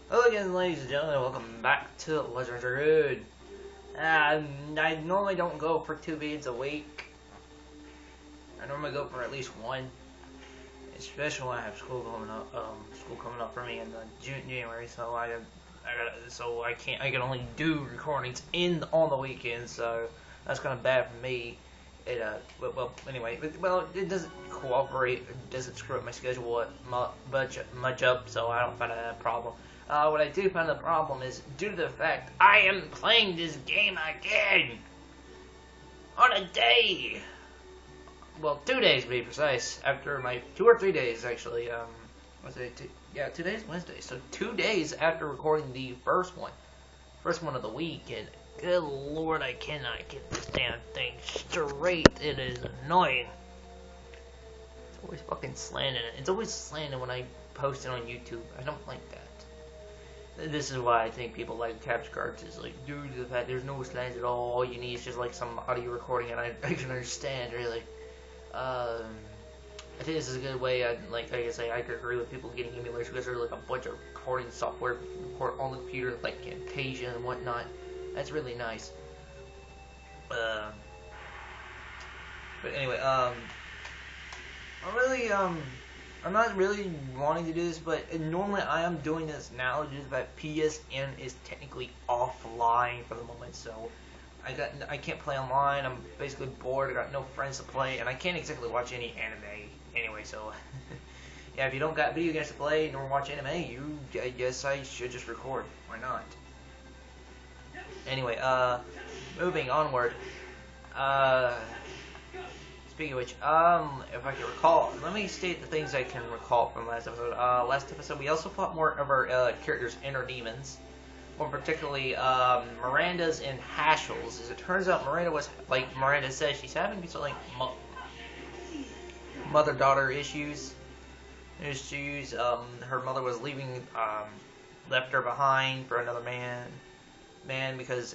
Hello again, ladies and gentlemen, welcome back to Legend Dragoon. I normally don't go for 2 videos a week. I normally go for at least one, especially when I have school coming up. School coming up for me in January, so I can only do recordings on the weekends. So that's kind of bad for me. It it doesn't cooperate. It doesn't screw up my schedule much up, so I don't find that a problem. What I do find the problem is due to the fact I am playing this game again on a day. Well, 2 days to be precise. After my 2 or 3 days actually. Was it 2 days? Wednesday. So 2 days after recording the first one of the week, and good lord, I cannot get this damn thing straight. It is annoying. It's always fucking slanted. It's always slanted when I post it on YouTube. I don't like that. This is why I think people like capture cards. Is like, due to the fact there's no slants at all you need is just like some audio recording, and I can understand really. I think this is a good way. Like I say, I could agree with people getting emulators because there's like a bunch of recording software on the computer, like Camtasia and whatnot. That's really nice. But anyway, I'm not really wanting to do this, but normally I am doing this now just that PSN is technically offline for the moment, so I can't play online. I'm basically bored. I got no friends to play, and I can't exactly watch any anime anyway. So yeah, if you don't got video games to play nor watch anime, I guess I should just record. Why not? Anyway, moving onward. Speaking of which, if I can recall, let me state the things I can recall from last episode. Last episode, we also fought more of our characters' inner demons. More particularly, Miranda's and Hashel's. As it turns out, Miranda was, like Miranda said, she's having some, like, mother-daughter issues. Her mother was left her behind for another man because,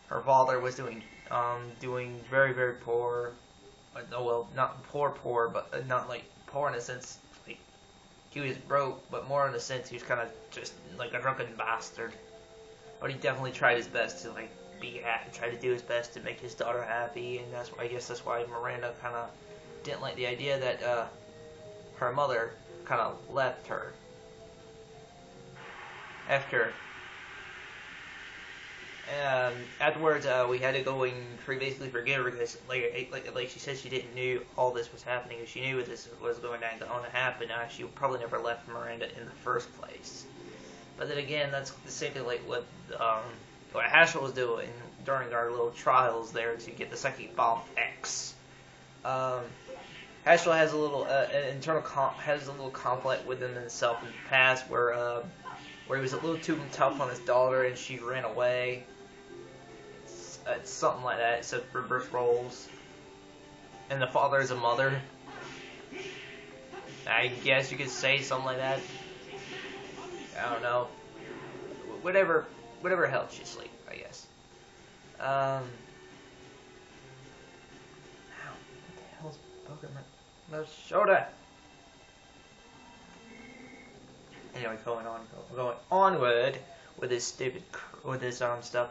her father was doing very, very poor. Well, not poor, but not like poor in a sense, like he was broke, but more in a sense he was kind of just like a drunken bastard. But he definitely tried his best to like try to do his best to make his daughter happy, and I guess that's why Miranda kind of didn't like the idea that her mother kind of left her after. Afterwards, we had to go and basically forgive her because, like she said, she didn't knew all this was happening. If she knew this was going to happen, she would probably never left Miranda in the first place. But then again, that's the same thing like what Hashel was doing during our little trials there to get the Psychic Bomb X. Hashel has a little has a little conflict within himself in the past where he was a little too tough on his daughter and she ran away. It's something like that. It's reverse roles. And the father is a mother. I guess you could say something like that. I don't know. Whatever helps you sleep, I guess. Ow, what the hell's poking my shoulder? Anyway, going onward with this stuff.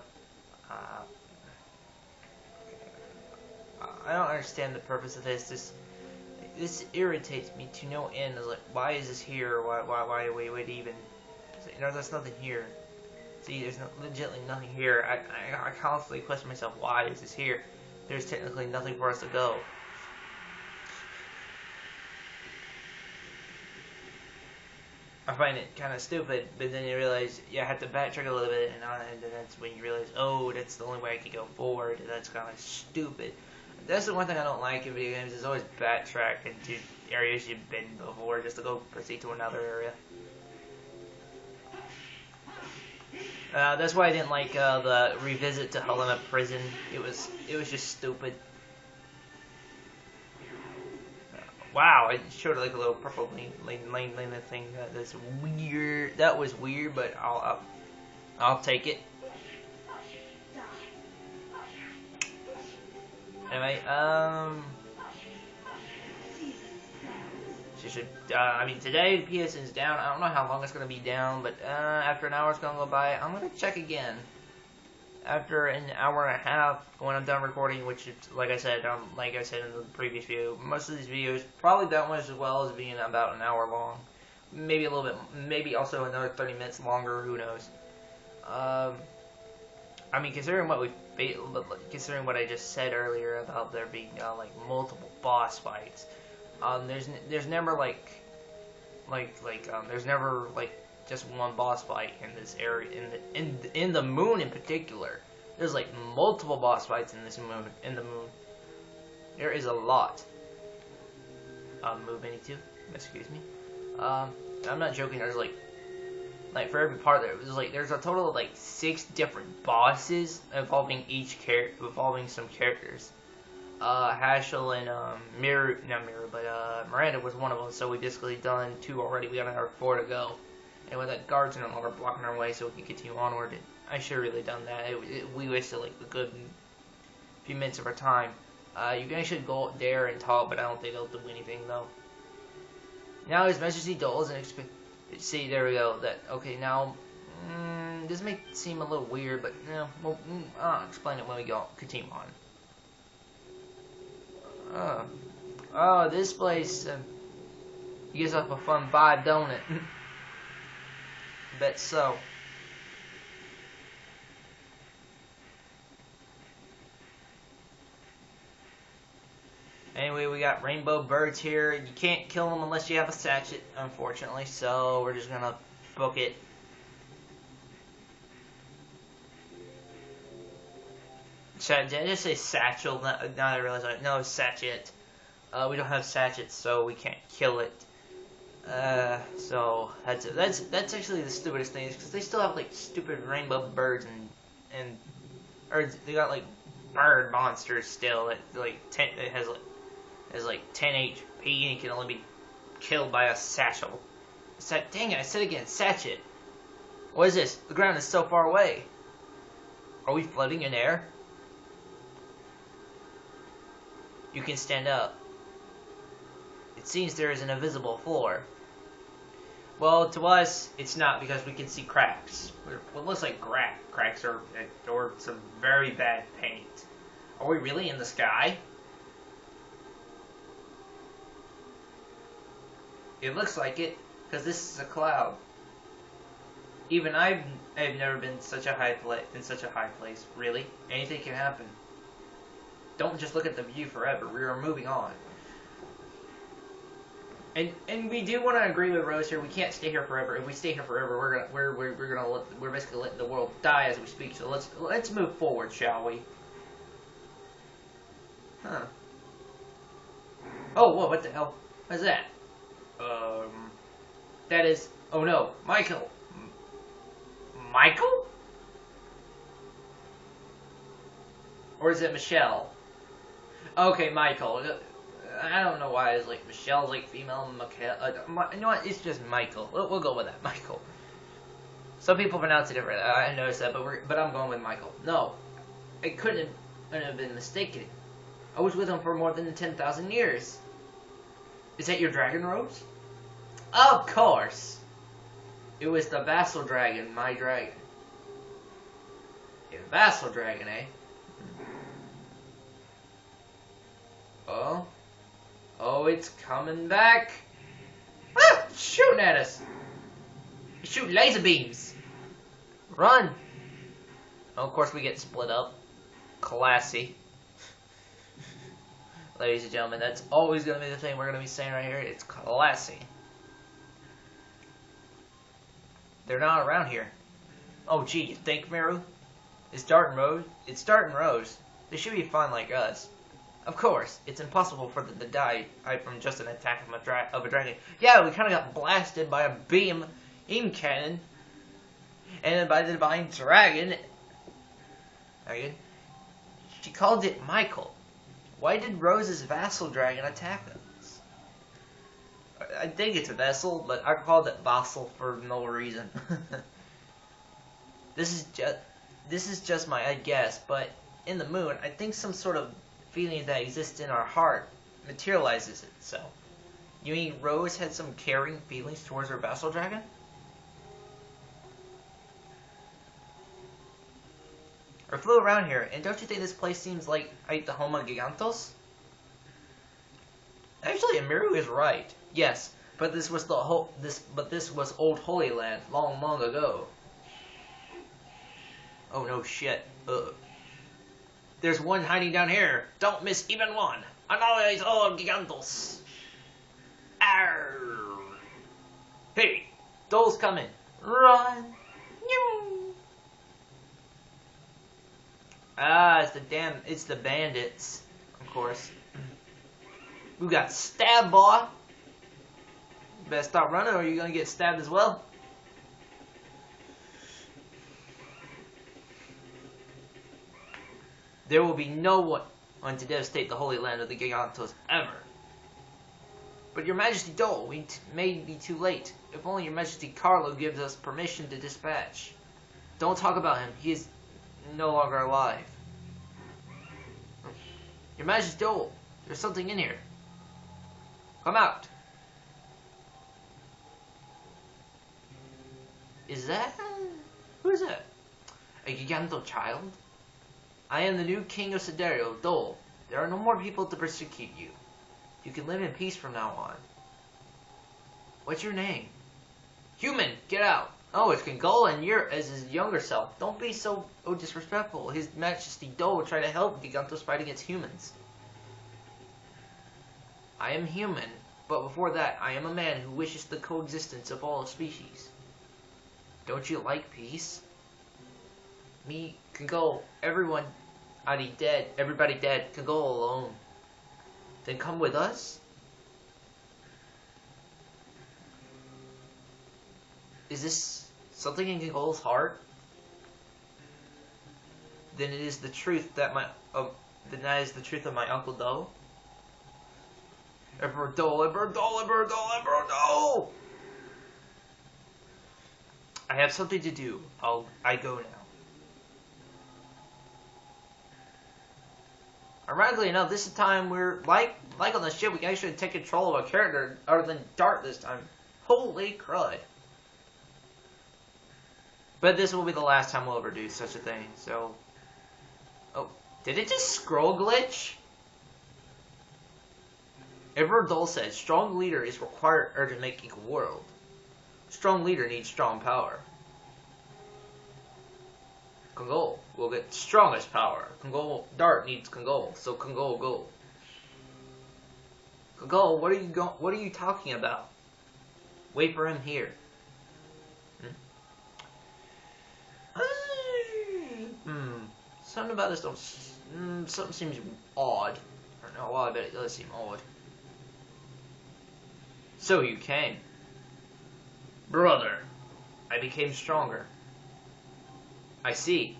I don't understand the purpose of this. This irritates me to no end. It's like, why is this here? Why would even? There's nothing here. See, there's legitimately nothing here. I constantly question myself, why is this here? There's technically nothing for us to go. I find it kind of stupid, but then you realize you have to backtrack a little bit, and then that's when you realize, oh, that's the only way I can go forward. That's kind of stupid. That's the one thing I don't like in video games, is always backtrack into areas you've been before just to go proceed to another area. That's why I didn't like the revisit to Helena Prison. It was just stupid. Wow, it showed like a little purple lane thing. That's weird. That was weird, but I'll take it. Anyway, She should. I mean, today the PSN's down. I don't know how long it's gonna be down, but after an hour's gonna go by, I'm gonna check again. After an hour and a half, when I'm done recording, which is, like I said in the previous video, most of these videos probably don't as well as being about an hour long. Maybe a little bit, maybe also another 30 minutes longer. Who knows? I mean, considering what I just said earlier about there being like multiple boss fights, there's never there's never just one boss fight in this area in the moon in particular. There's like multiple boss fights in the moon. There is a lot. Move any two? Excuse me. I'm not joking. There's like for every part there's a total of like 6 different bosses involving some characters. Hashel and Miranda was one of them. So we basically done 2 already. We got another 4 to go. And with that guards no longer blocking our way, so we can continue onward. I should have really done that. We wasted like a good few minutes of our time. You guys should go up there and talk, but I don't think they'll do anything though. Now His Majesty does and expect. See, there we go. Okay, now this may seem a little weird, but I'll explain it when we continue on. Oh, this place gives off a fun vibe, don't it? Bet so. Anyway, we got rainbow birds here. You can't kill them unless you have a sachet, unfortunately, so we're just gonna book it. Did I just say satchel? Now I realize no, sachet. We don't have sachets, so we can't kill it. So that's actually the stupidest thing, is because they still have like stupid rainbow birds or they got like bird monsters still. It has like 10 HP and can only be killed by a satchel. Dang it! I said again, sachet. What is this? The ground is so far away. Are we floating in air? You can stand up. It seems there is an invisible floor. Well, to us, it's not, because we can see cracks. What looks like cracks or some very bad paint. Are we really in the sky? It looks like it, because this is a cloud. Even I've never been in such a high place. Really, anything can happen. Don't just look at the view forever. We are moving on. And we do want to agree with Rose here. We can't stay here forever. If we stay here forever, we're basically letting the world die as we speak. So let's move forward, shall we? Huh? Oh, whoa! What the hell? What's that? That is. Oh no, Michael. Michael? Or is it Michelle? Okay, Michael. I don't know why it's like Michelle's like female, you know what? It's just Michael. We'll go with that, Michael. Some people pronounce it different. I noticed that, but I'm going with Michael. No, it couldn't have been mistaken. I was with him for more than 10,000 years. Is that your dragon, Rose? Of course. It was the vassal dragon, my dragon. A vassal dragon, eh? Oh, it's coming back. Ah, shooting at us. Shoot laser beams. Run. Oh, of course we get split up. Classy. Ladies and gentlemen, that's always going to be the thing we're going to be saying right here. It's classy. They're not around here. Oh, gee, you think, Miru? It's Dart and Rose. It's Dart and Rose. They should be fine like us. Of course, it's impossible for them to die from just an attack of a dragon. Yeah, we kind of got blasted by a beam cannon. And then by the divine dragon. She called it Michael. Why did Rose's vassal dragon attack us? I think it's a vessel, but I called it vassal for no reason. This is just my guess, but in the moon, I think some sort of feeling that exists in our heart materializes itself. You mean Rose had some caring feelings towards her vassal dragon? I flew around here, and don't you think this place seems like the home of Gigantos? Actually, Amiru is right. Yes, but this was this was old Holy Land long, long ago. Oh no shit. There's one hiding down here. Don't miss even one. I know it's all Gigantos. Arr. Hey, Dole's coming. Run. Ah, it's the bandits, of course. We got stabbed, boy. You better stop running or you're gonna get stabbed as well. There will be no one to devastate the Holy Land of the Gigantos ever. But Your Majesty Dole, we may be too late. If only Your Majesty Carlo gives us permission to dispatch. Don't talk about him. He is no longer alive. Your Majesty Dole, there's something in here. Come out. Is that? Who is that? A Giganto child? I am the new king of Siderio, Dole. There are no more people to persecute you. You can live in peace from now on. What's your name? Human, get out. Oh, it's Kangol and you're as his younger self. Don't be so disrespectful. His Majesty Dole will try to help Gigantos fight against humans. I am human, but before that, I am a man who wishes the coexistence of all species. Don't you like peace? Me, Kangol, everybody dead, Kangol alone. Then come with us? Is this something in Kangol's heart? Then it is the truth that the truth of my Uncle Dole. Emperor Dole, Emperor Dole, Emperor Dole, Emperor Dole! I have something to do. I go now. Ironically enough, this is time we're like on the ship, we can actually take control of a character other than Dart this time. Holy crud. But this will be the last time we'll ever do such a thing, so... Oh, did it just scroll glitch? Emperor Dole said, strong leader is required to make equal world. Strong leader needs strong power. Kangol will get strongest power. Dart needs Kangol, so Kangol go. Kangol, what are you talking about? Wait for him here. Something about this something seems odd. Or not odd, but it does seem odd. So you came. Brother, I became stronger. I see.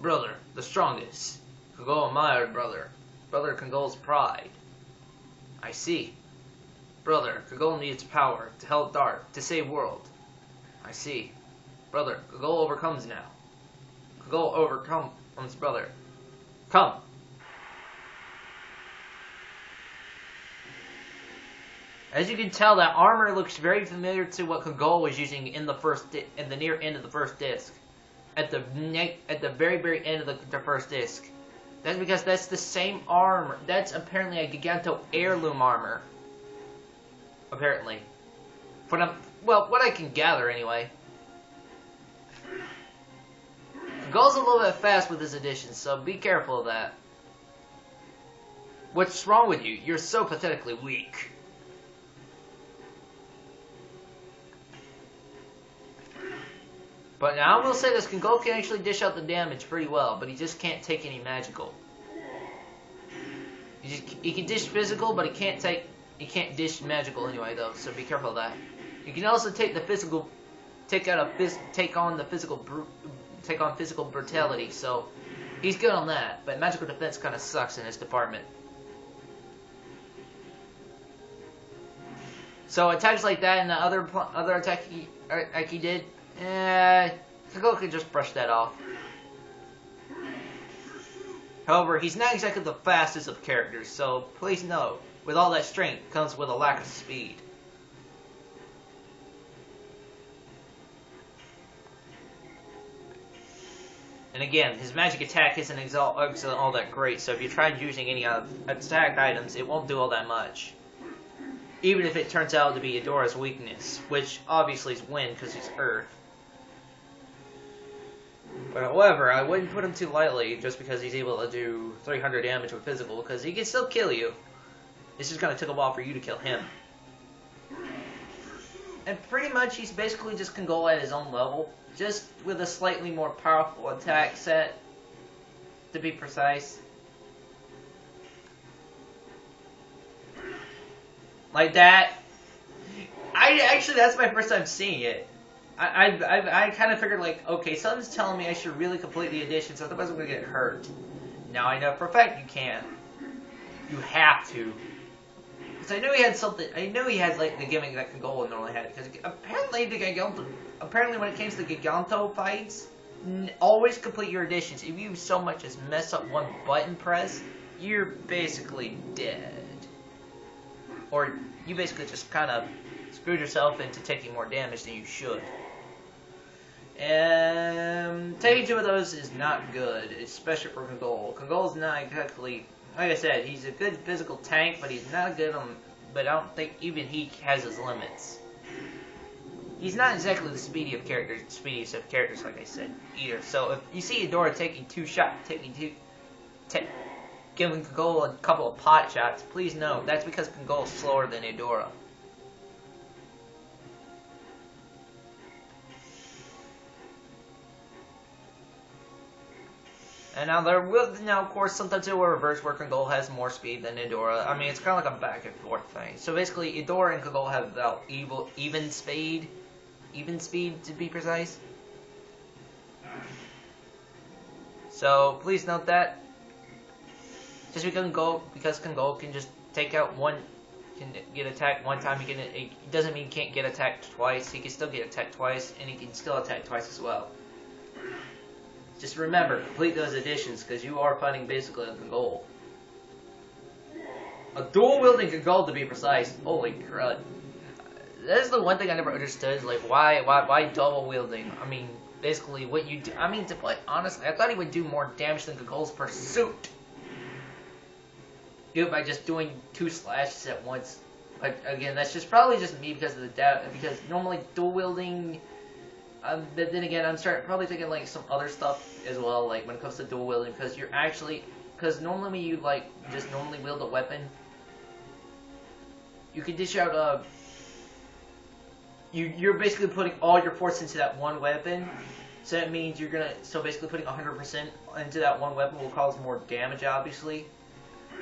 Brother, the strongest. Kangol admired brother. Brother Kangol's pride. I see. Brother, Kangol needs power to help Dart, to save world. I see. Brother, Kangol overcomes now. Kangol overcomes brother. Come. As you can tell, that armor looks very familiar to what Kangol was using in the near end of the first disc. At the very end of the first disc. That's because that's the same armor. That's apparently a Giganto heirloom armor. Apparently. Well, what I can gather anyway. Kangol's a little bit fast with this edition, so be careful of that. What's wrong with you? You're so pathetically weak. But now I will say this, Kangol can actually dish out the damage pretty well, but he just can't take any magical. He can dish physical, but he can't dish magical anyway though, so be careful of that. You can also take the physical, take on physical brutality, so he's good on that, but magical defense kind of sucks in his department. So attacks like that and the other attack he did, Kangol can just brush that off. However, he's not exactly the fastest of characters, so please note, with all that strength comes with a lack of speed. And again, his magic attack isn't all that great, so if you try using any attack items, it won't do all that much. Even if it turns out to be Edora's weakness, which obviously is wind because he's Earth. But however, I wouldn't put him too lightly just because he's able to do 300 damage with physical, because he can still kill you. It's just going to take a while for you to kill him. And pretty much he's basically just can go at his own level, just with a slightly more powerful attack set, to be precise. Like that. Actually, that's my first time seeing it. I kind of figured, like, okay, something's telling me I should really complete the edition, so otherwise I'm going to get hurt. Now I know for a fact you can't. You have to. Because I knew he had something, I knew he had, like, the gimmick that Congola normally had. Because apparently when it comes to Giganto fights, always complete your editions. If you so much as mess up one button press, you're basically dead. Or you basically just kind of screwed yourself into taking more damage than you should. And taking 2 of those is not good, especially for Congola. Congola's not exactly, like I said, he's a good physical tank, but he's not good on, but I don't think even he has his limits. He's not exactly the speediest of characters, like I said, either. So if you see Edora taking 2 shots, giving Congola a couple of pot shots, please know that's because Congola's slower than Edora. And now of course, sometimes it will reverse where Congola has more speed than Edora. I mean, it's kind of like a back and forth thing. So basically, Edora and Congola have about even speed to be precise. So please note that. Just because Congola can just take out can get attacked one time, it doesn't mean he can't get attacked twice. He can still get attacked twice, and he can still attack twice as well. Just remember, complete those additions, because you are fighting basically a Congola. A dual-wielding Congola, to be precise. Holy crud. That is the one thing I never understood, like, why double-wielding? I mean, basically, what you do... I mean, to play honestly, I thought he would do more damage than Congola's Pursuit. Do it by just doing 2 slashes at once. But, again, that's probably just me because of the because normally dual-wielding... but then again, I'm probably thinking like some other stuff as well, like when it comes to dual wielding, because normally when you like just normally wield a weapon, you can dish out you're basically putting all your force into that one weapon, so that means so basically putting 100% into that one weapon will cause more damage, obviously,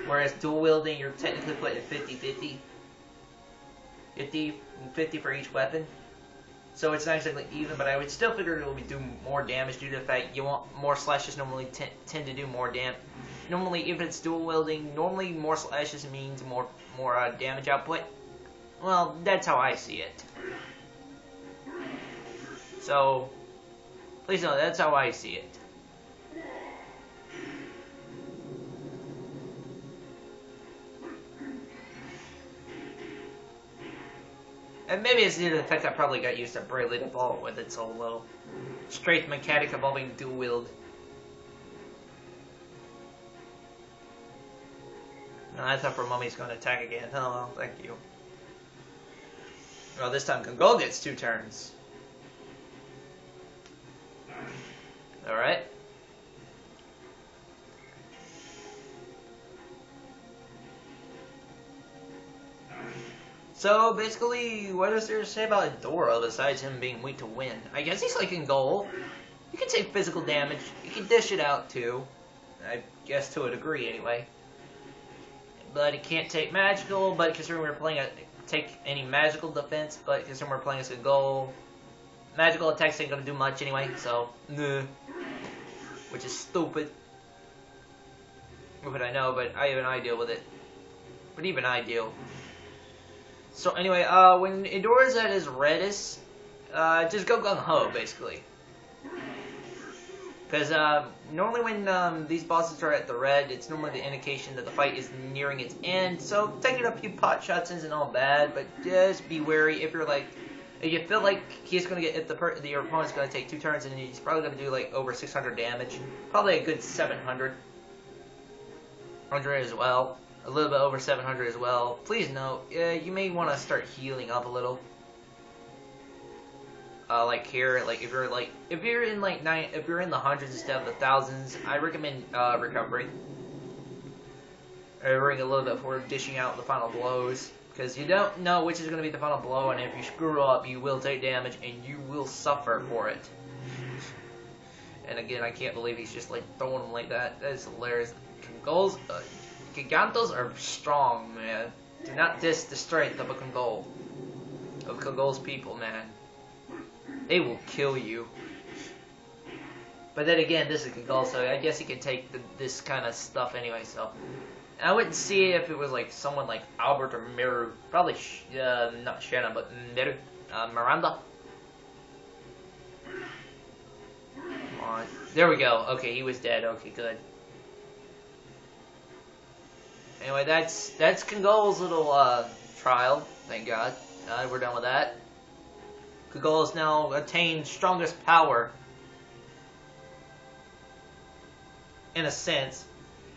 whereas dual wielding you're technically putting 50-50 for each weapon. So it's not exactly even, but I would still figure it will do more damage due to the fact you want more slashes normally tend to do more damage. Normally, if it's dual wielding, normally more slashes means more damage output. Well, that's how I see it. So, please know that's how I see it. And maybe it's due to the fact I probably got used to Bravely Default with its whole little straight mechanic involving dual wield. No, I thought for Mummy's going to attack again. Oh well, thank you. Well, this time Congola gets 2 turns. Alright. So, basically, what is there to say about Edora besides him being weak to wind? I guess he's like Congola. You can take physical damage. You can dish it out, too. I guess to a degree, anyway. But he can't take magical, but considering we're playing take any magical defense, but considering we're playing as Congola, magical attacks ain't gonna do much anyway, so, nah. Which is stupid. But I know, but even I deal with it. But even I deal. So anyway, when Edora's at his reddest, just go gung-ho, basically. Because normally when these bosses are at the red, it's normally the indication that the fight is nearing its end. So taking a few pot shots isn't all bad, but just be wary if you're like, if you feel like he's gonna get, if your opponent's gonna take 2 turns and he's probably gonna do like over 600 damage, probably a good 700 as well, a little bit over 700 as well. Please note, you may want to start healing up a little. Like here, like if you're in the hundreds instead of the thousands, I recommend recovery. Recovering a little bit before dishing out the final blows, because you don't know which is going to be the final blow, and if you screw up, you will take damage and you will suffer for it. And again, I can't believe he's just like throwing them like that. That is hilarious. Gigantos are strong, man. Do not diss the strength of a Kongol. Of Kongol's people, man. They will kill you. But then again, this is Kongol, so I guess he can take this kind of stuff anyway, so. And I wouldn't see it if it was like someone like Albert or Miru. Probably, not Shanna, but Miru. Miranda. Come on. There we go. Okay, he was dead. Okay, good. Anyway, that's Kongol's little trial. Thank God. We're done with that. Kongol has now attained strongest power. In a sense.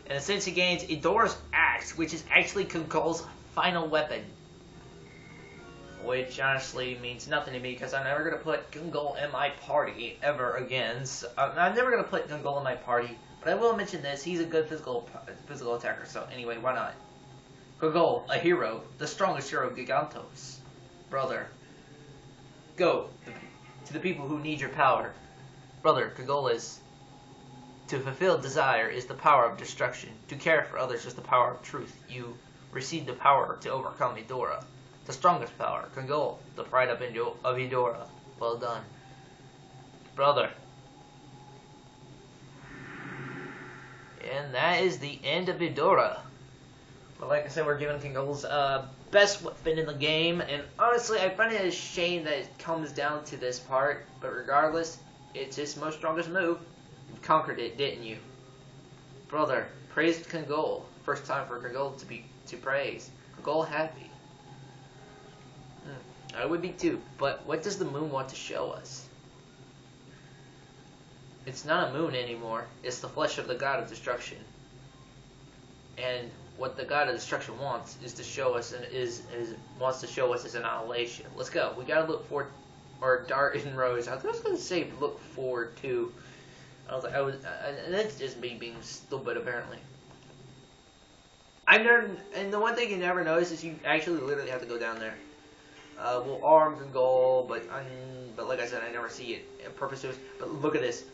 He gains Edora's Axe, which is actually Kongol's final weapon. Which honestly means nothing to me, because I'm never going to put Kongol in my party ever again. So, I'm never going to put Kongol in my party. But I will mention this, he's a good physical attacker, so anyway, why not? Kongol, a hero, the strongest hero of Gigantos. Brother, go to the people who need your power. Brother, Kongol is, to fulfill desire is the power of destruction. To care for others is the power of truth. You receive the power to overcome Edora. The strongest power, Kongol, the pride of Edora. Well done. Brother. And that is the end of Edora. But like I said, we're giving Kongol's best weapon in the game, and honestly, I find it a shame that it comes down to this part, but regardless, it's his most strongest move. You conquered it, didn't you? Brother, praised Kongol. First time for Kongol to praise. Kongol happy. I would be too, but what does the moon want to show us? It's not a moon anymore. It's the flesh of the god of destruction. And what the god of destruction wants is to show us, and wants to show us as annihilation. Let's go. We gotta look for, or Dart and Rose. I was gonna say look forward to. That's just me being stupid apparently. And the one thing you never notice is you actually literally have to go down there. We'll arm Kongol, but like I said, I never see it purpose to it. But look at this.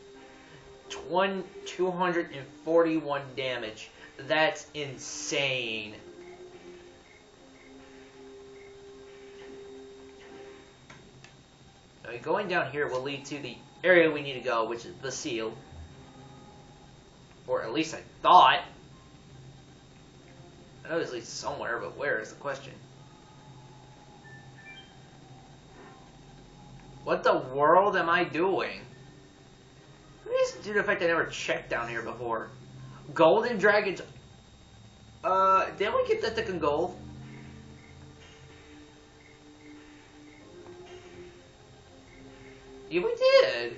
241 damage. That's insane. Now, going down here will lead to the area we need to go, which is the seal. Or at least I thought. I know it leads somewhere, but where is the question? What the world am I doing? Due to the fact I never checked down here before. Golden Dragons. Didn't we get that to Kongol? Yeah, we did.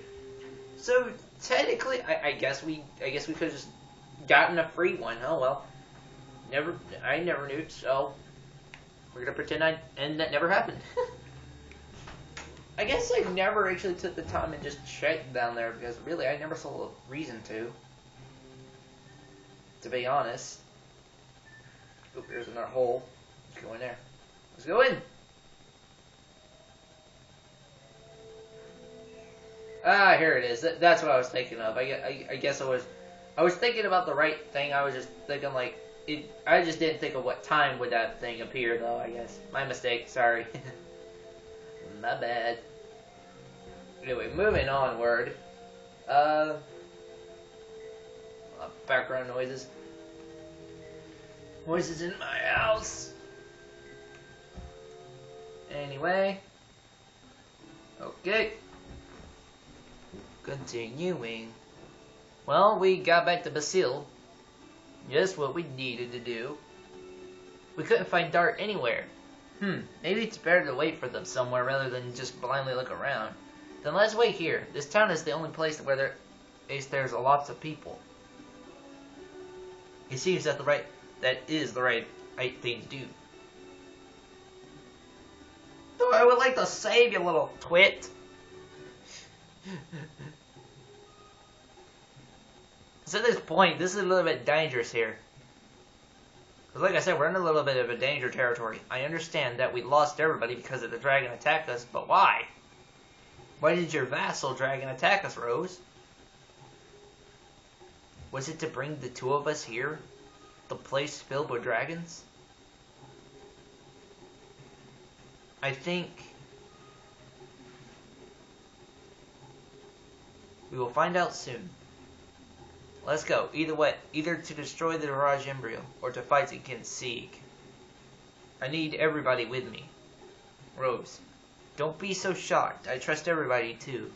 So technically, I guess we could have just gotten a free one. Oh well. I never knew. So we're gonna pretend and that never happened. I guess I never actually took the time and just checked down there, because really I never saw a reason to be honest. Oop, here's another hole. Let's go in there. Let's go in! Ah, here it is. That's what I was thinking of. I guess I was thinking about the right thing. I was just thinking like, I just didn't think of what time would that thing appear though, I guess. My mistake, sorry. My bad. Anyway, moving onward. Background noises. Voices in my house. Anyway. Okay. Continuing. Well, we got back to Basile. Just what we needed to do. We couldn't find Dart anywhere. Maybe it's better to wait for them somewhere rather than just blindly look around. Then let's wait here. This town is the only place where there's lots of people. It seems that is the right thing to do. So I would like to save you, little twit. So at this point, this is a little bit dangerous here. Because like I said, we're in a little bit of a danger territory. I understand that we lost everybody because of the dragon attacked us, but why? Why did your vassal dragon attack us, Rose? Was it to bring the two of us here? The place filled with dragons? I think we will find out soon. Let's go. Either way, either to destroy the Mirage Embryo or to fight against Sieg. I need everybody with me. Rose, don't be so shocked. I trust everybody too.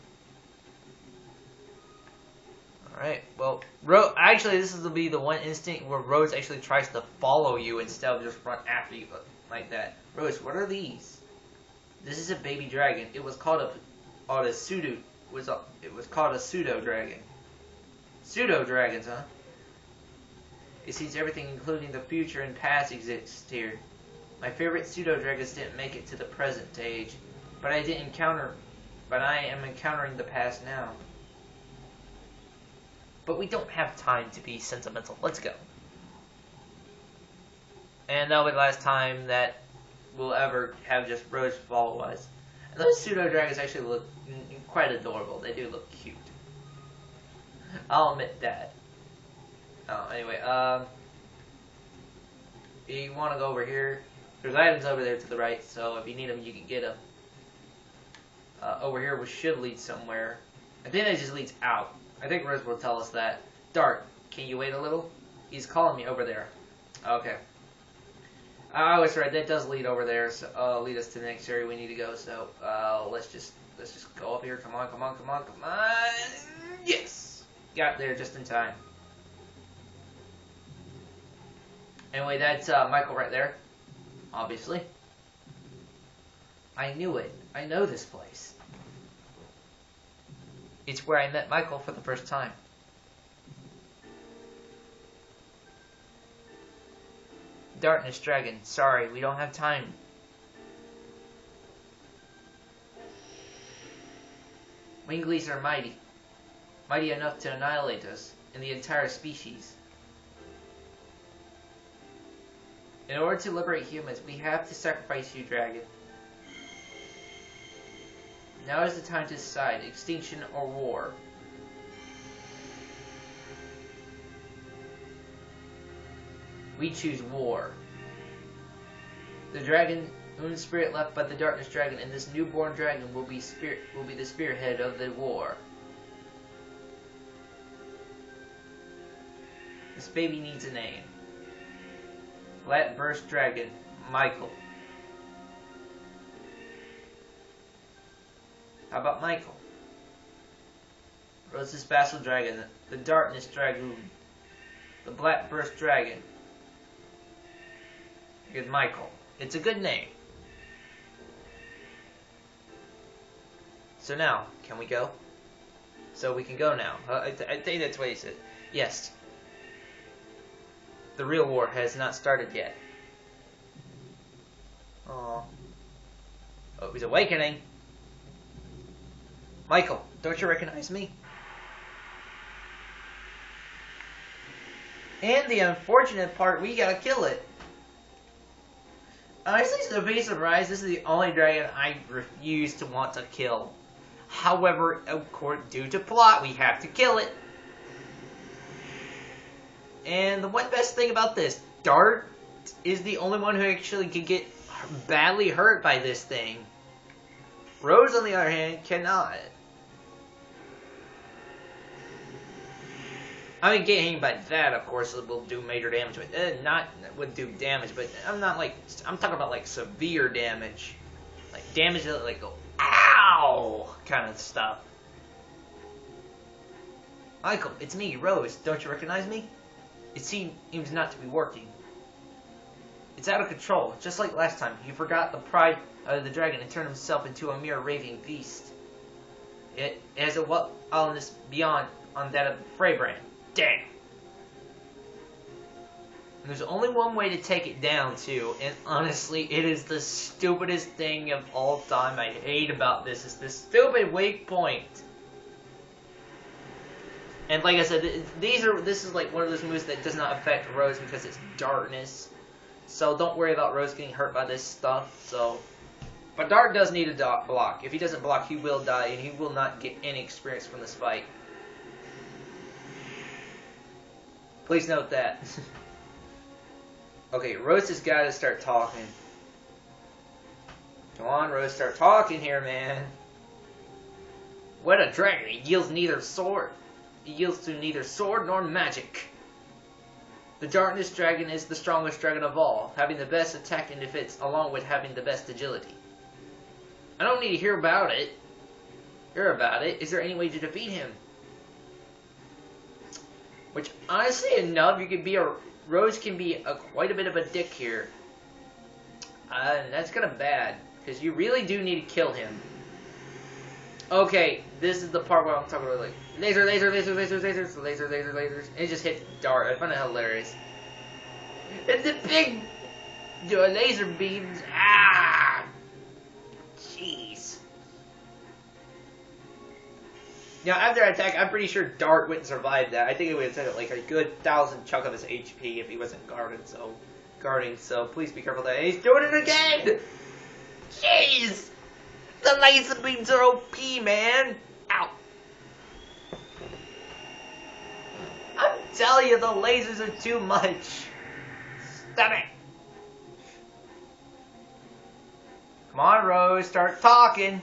Alright, well, actually this will be the one instant where Rose actually tries to follow you instead of just run after you like that. Rose, what are these? This is a baby dragon. It was called a pseudo dragon. Pseudo dragons, huh? It seems everything, including the future and past, exists here. My favorite pseudo dragons didn't make it to the present age, but I am encountering the past now. But we don't have time to be sentimental. Let's go. And that'll be the last time that we'll ever have just Rose follow us. And those pseudo dragons actually look quite adorable. They do look cute. I'll admit that. Oh, anyway, you want to go over here. There's items over there to the right, so if you need them, you can get them. Over here, we should lead somewhere. I think that just leads out. I think Rose will tell us that. Dart, can you wait a little? He's calling me over there. Okay. I was right. That does lead over there. So lead us to the next area we need to go. So let's just go up here. Come on, come on, come on, come on. Yes. Got there just in time. Anyway, that's Michael right there. Obviously. I knew it. I know this place. It's where I met Michael for the first time. Darkness Dragon, sorry, we don't have time. Winglies are mighty. Mighty enough to annihilate us and the entire species. In order to liberate humans, we have to sacrifice you, dragon. Now is the time to decide, extinction or war. We choose war. The dragon, moon spirit left by the darkness dragon, and this newborn dragon will be the spearhead of the war. This baby needs a name. Flat burst dragon, Michael. How about Michael? Rose's vassal dragon, the darkness dragoon, the black burst dragon. Good Michael. It's a good name. So now, can we go? So we can go now. I think that's what he said. Yes. The real war has not started yet. Aww. Oh, he's awakening. Michael, don't you recognize me? And the unfortunate part, we gotta kill it. Honestly, to be surprised, this is the only dragon I refuse to want to kill. However, of course, due to plot, we have to kill it. And the one best thing about this, Dart is the only one who actually can get badly hurt by this thing. Rose, on the other hand, cannot. I mean, getting by that, of course, will do major damage, but not would do damage. But I'm talking about like severe damage, like damage that like go ow kind of stuff. Michael, it's me, Rose. Don't you recognize me? It seems not to be working. It's out of control, just like last time. He forgot the pride of the dragon and turned himself into a mere raving beast. It has a wildness beyond on that of Freybrand. Damn! And there's only one way to take it down, too, and honestly, it is the stupidest thing of all time. I hate about this. It's this stupid weak point. And like I said, this is like one of those moves that does not affect Rose because it's darkness. So don't worry about Rose getting hurt by this stuff. So, but Dart does need a block. If he doesn't block, he will die, and he will not get any experience from this fight. Please note that. Okay, Rose has got to start talking. Come on, Rose, start talking here, man. What a dragon! He yields neither sword. He yields to neither sword nor magic. The darkness dragon is the strongest dragon of all, having the best attack and defense, along with having the best agility. I don't need to hear about it. Is there any way to defeat him? Which, honestly enough, Rose can be quite a bit of a dick here. And that's kind of bad, because you really do need to kill him. Okay, this is the part where I'm talking about, like, lasers. And it just hits Dart. I find it hilarious. And the big laser beams. Ah! Jeez. Now, after attack, I'm pretty sure Dart wouldn't survive that. I think it would have taken like a good 1,000 chunk of his HP if he wasn't guarding. So please be careful that he's doing it again. Jeez, the laser beams are OP, man. Ow. I'm telling you, the lasers are too much. Stop it. Come on, Rose, start talking.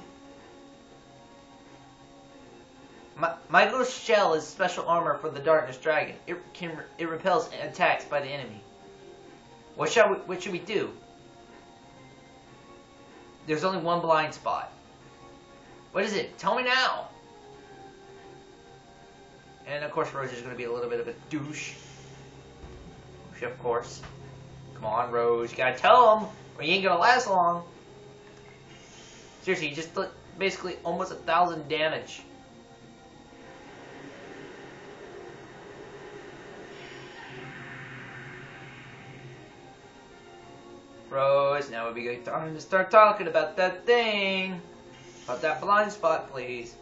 Michael's shell is special armor for the Darkness Dragon. It repels attacks by the enemy. What should we do? There's only one blind spot. What is it? Tell me now. And of course, Rose is going to be a little bit of a douche. Of course. Come on, Rose. You gotta tell him, or you ain't gonna last long. Seriously, you just took basically almost 1,000 damage. Rose, now would be a good time to start talking about that thing. About that blind spot, please.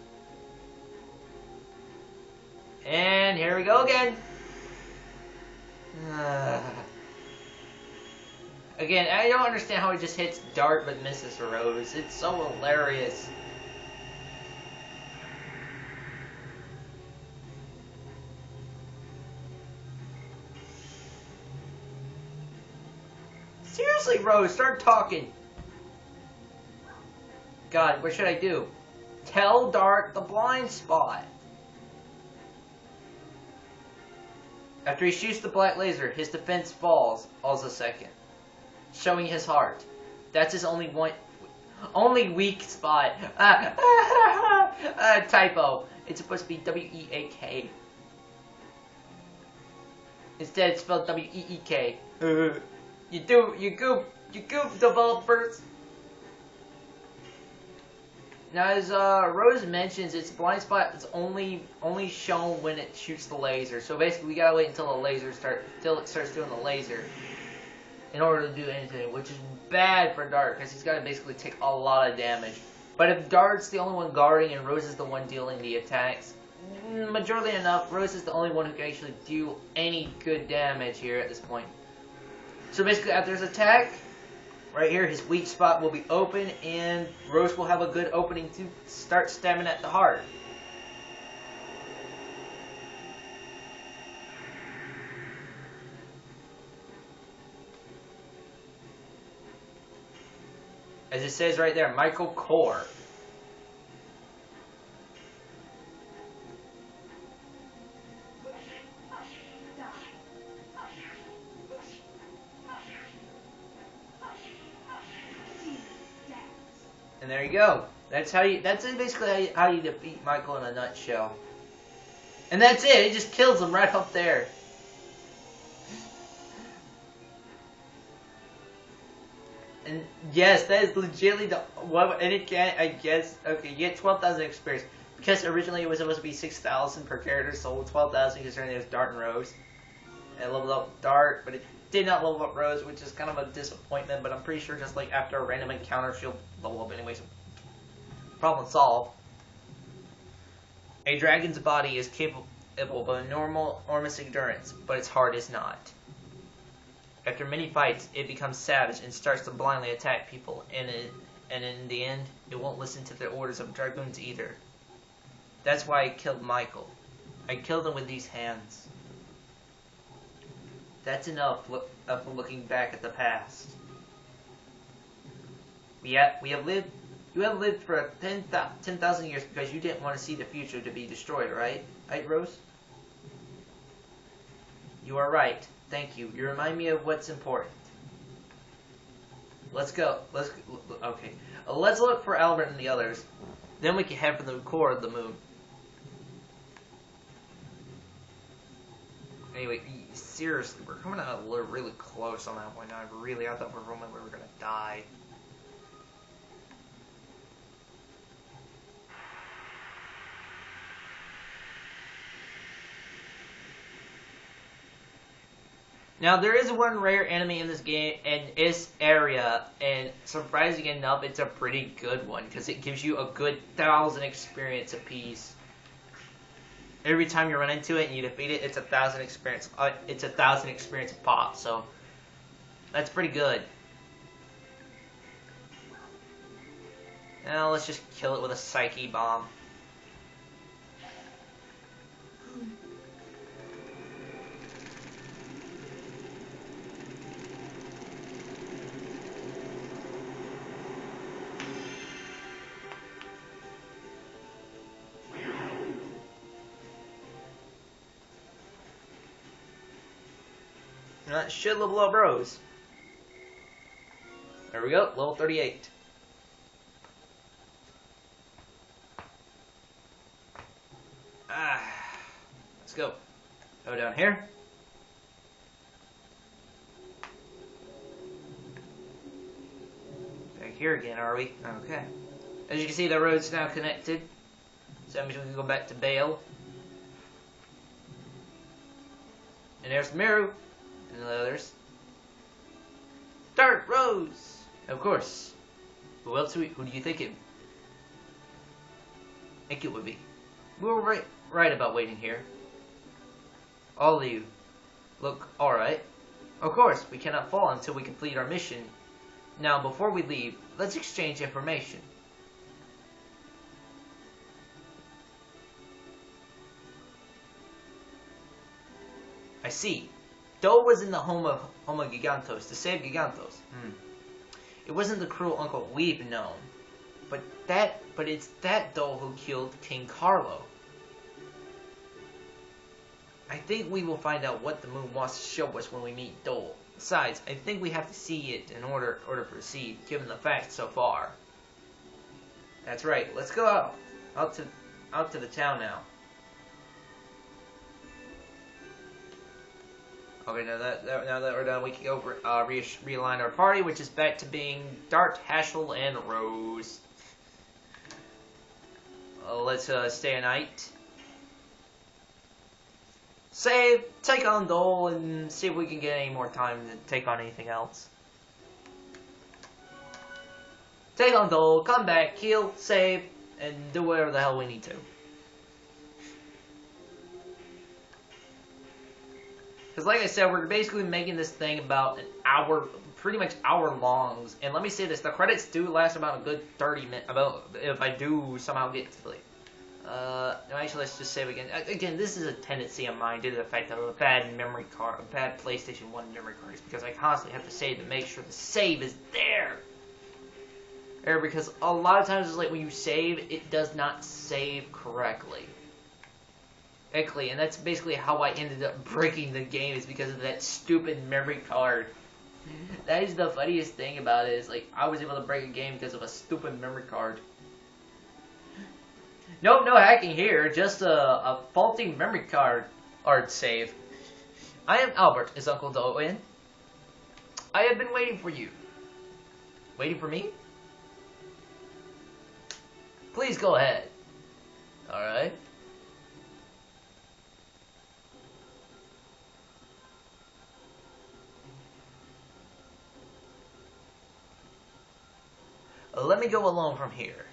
And here we go again. Again, I don't understand how he just hits Dart but misses Rose. It's so hilarious. Seriously, Rose, start talking. God, what should I do? Tell Dart the blind spot. After he shoots the black laser, his defense falls a second, showing his heart. That's his only weak spot. Typo. It's supposed to be W-E-A-K. Instead, it's spelled W-E-E-K. You goof, developers. Now, as Rose mentions, its blind spot is only shown when it shoots the laser. So basically, we gotta wait until it starts doing the laser in order to do anything, which is bad for Dart because he's gotta basically take a lot of damage. But if Dart's the only one guarding and Rose is the one dealing the attacks, majority enough, Rose is the only one who can actually do any good damage here at this point. So basically, after his attack, right here, his weak spot will be open, and Rose will have a good opening to start stabbing at the heart. As it says right there, Michael Core. And there you go. That's basically how you defeat Michael in a nutshell. And that's it. It just kills them right up there. And yes, that is legitimately the what. And it can, I guess, okay, you get 12,000 experience because originally it was supposed to be 6,000 per character, so 12,000 considering it was Dart and Rose. And it leveled up Dart, but it did not level up Rose, which is kind of a disappointment. But I'm pretty sure just like after a random encounter, she'll level up anyway. So problem solved. A dragon's body is capable of a normal Ormus endurance, but its heart is not. After many fights, it becomes savage and starts to blindly attack people, and in the end, it won't listen to the orders of Dragoons either. That's why I killed Michael. I killed him with these hands. That's enough of looking back at the past. You have lived for 10,000 years because you didn't want to see the future to be destroyed, right? Right, Rose? You are right. Thank you. You remind me of what's important. Let's go. Okay. Let's look for Albert and the others. Then we can head for the core of the moon. Anyway, seriously, we're coming out really close on that one. I thought for a moment we were gonna die. Now, there is one rare enemy in this game, in this area, and surprising enough, it's a pretty good one, because it gives you a good 1,000 experience apiece. Every time you run into it and you defeat it, it's 1,000 experience. It's 1,000 experience pop, so that's pretty good. Now, let's just kill it with a Psyche Bomb. That should level up Rose. There we go, level 38. Let's go. Go down here. Back here again, are we? Okay. As you can see, the road's now connected. So that means we can go back to Bale. And there's Meru. And the others. Dart Rose! Of course. Who else who do you think it would be? We were right about waiting here. All of you look alright. Of course, we cannot fall until we complete our mission. Now, before we leave, let's exchange information. I see. Dole was in the home of Gigantos to save Gigantos. It wasn't the cruel uncle we've known, but it's that Dole who killed King Carlo. I think we will find out what the moon wants to show us when we meet Dole. Besides, I think we have to see it in order to proceed, given the facts so far. That's right. Let's go out to the town now. Okay, now that we're done, we can go realign our party, which is back to being Dart, Haschel, and Rose. Let's stay a night. Save, take on Dole, and see if we can get any more time to take on anything else. Take on Dole, come back, heal, save, and do whatever the hell we need to. Because like I said, we're basically making this thing about an hour, pretty much hour-longs. And let me say this, the credits do last about a good 30 minutes, if I do somehow get to like, actually let's just save again. Again, this is a tendency of mine due to the fact that I have a bad memory card, a bad PlayStation 1 memory card, because I constantly have to save to make sure the save is there. Because a lot of times it's like when you save, it does not save correctly. And that's basically how I ended up breaking the game, is because of that stupid memory card. That is the funniest thing about it, is like I was able to break a game because of a stupid memory card. Nope, no hacking here. Just a faulty memory card save. I am Albert, is Uncle Dolan. I have been waiting for you. Waiting for me? Please go ahead. Alright. Let me go alone from here.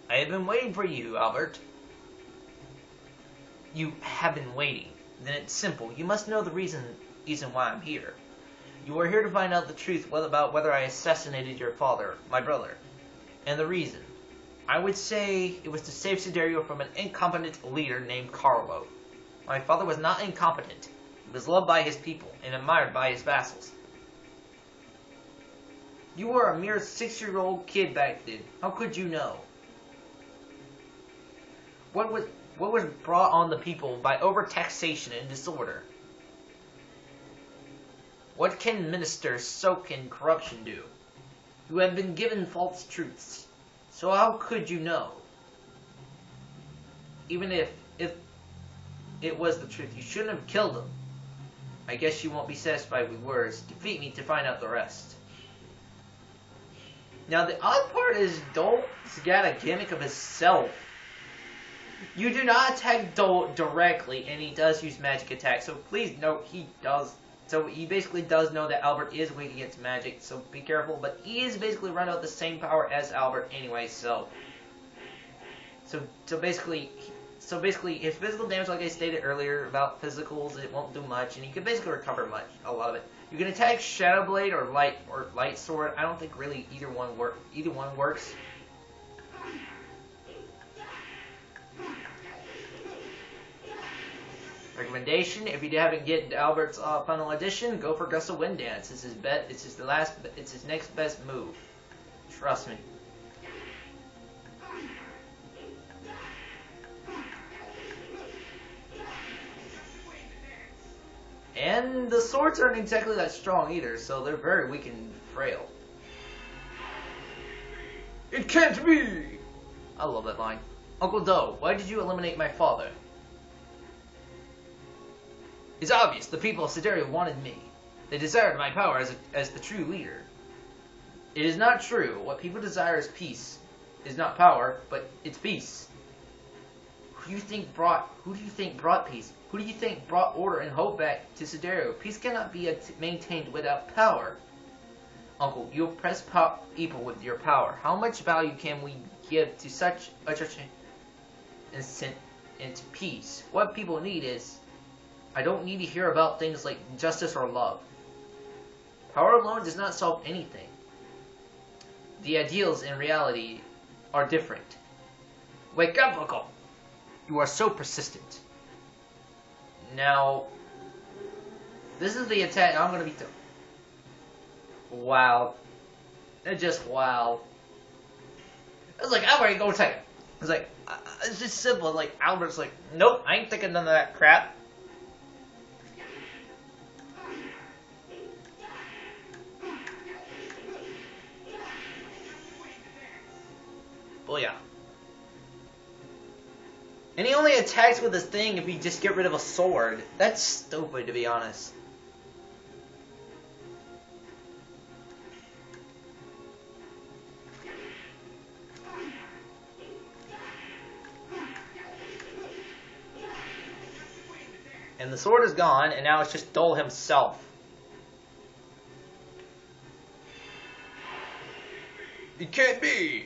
I have been waiting for you, Albert. You have been waiting. Then it's simple. You must know the reason why I'm here. You are here to find out the truth about whether I assassinated your father, my brother, and the reason. I would say it was to save Siderio from an incompetent leader named Carlo. My father was not incompetent. He was loved by his people and admired by his vassals. You were a mere 6-year-old kid back then. How could you know? What was brought on the people by overtaxation and disorder? What can ministers soak in corruption do? You have been given false truths. So how could you know? Even if it was the truth, you shouldn't have killed him. I guess you won't be satisfied with words. Defeat me to find out the rest. Now the odd part is Dolt's got a gimmick of himself. You do not attack Dolt directly, and he does use magic attack. So please note he does. So he basically does know that Albert is weak against magic. So be careful. But he is basically run out the same power as Albert anyway. So basically his physical damage, like I stated earlier about physicals, it won't do much, and you can basically recover a lot of it. You can attack Shadow Blade or Light Sword. I don't think really either one works. Recommendation: if you haven't get Albert's final edition, go for Gust of Wind Dance. It's his It's his next best move. Trust me. And the swords aren't exactly that strong either, so they're very weak and frail. It can't be! I love that line. Uncle Doe, why did you eliminate my father? It's obvious. The people of Siderio wanted me. They desired my power as the true leader. It is not true. What people desire is peace. Is not power, but it's peace. Who do you think brought peace? Who do you think brought order and hope back to Siderio? Peace cannot be maintained without power. Uncle, you oppress people with your power. How much value can we give to such into peace? What people need is, I don't need to hear about things like justice or love. Power alone does not solve anything. The ideals in reality are different. Wake up, Uncle! You are so persistent. Now, this is the attack I'm going to be doing. Wow. Just wow. I was like, I'm ready to go attack him. It's like, it's just simple. Like, Albert's like, nope, I ain't thinking none of that crap. Booyah. And he only attacks with his thing if you just get rid of a sword. That's stupid, to be honest. And the sword is gone, and now it's just Dole himself. It can't be!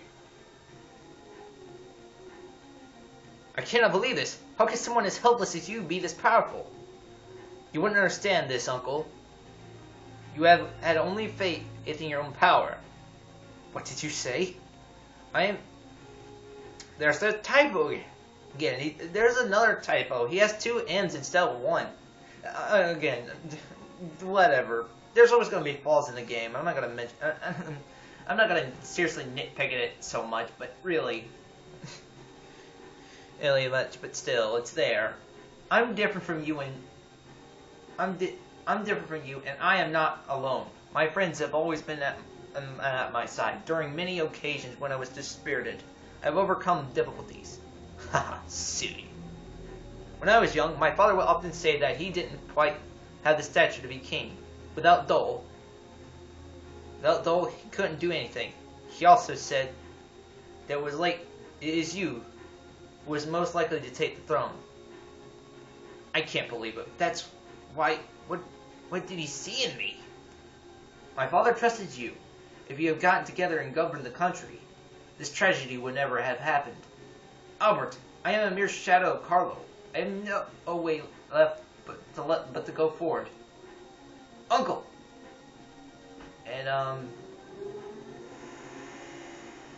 I cannot believe this. How can someone as helpless as you be this powerful? You wouldn't understand this, Uncle. You have had only faith in your own power. What did you say? There's a typo again. There's another typo. He has 2 N's instead of 1. Again, whatever. There's always going to be flaws in the game. I'm not going to mention. I'm not going to seriously nitpick at it so much, but really. Really much, but still, it's there. I'm different from you I'm different from you, and I am not alone. My friends have always been at my side during many occasions when I was dispirited. I've overcome difficulties. Haha, silly. When I was young, my father would often say that he didn't quite have the stature to be king. Without Dole, he couldn't do anything. He also said that it is you who was most likely to take the throne. I can't believe it. That's why. What did he see in me? My father trusted you. If you had gotten together and governed the country, this tragedy would never have happened. Albert, I am a mere shadow of Carlo. I have no way left but to go forward. Uncle! And,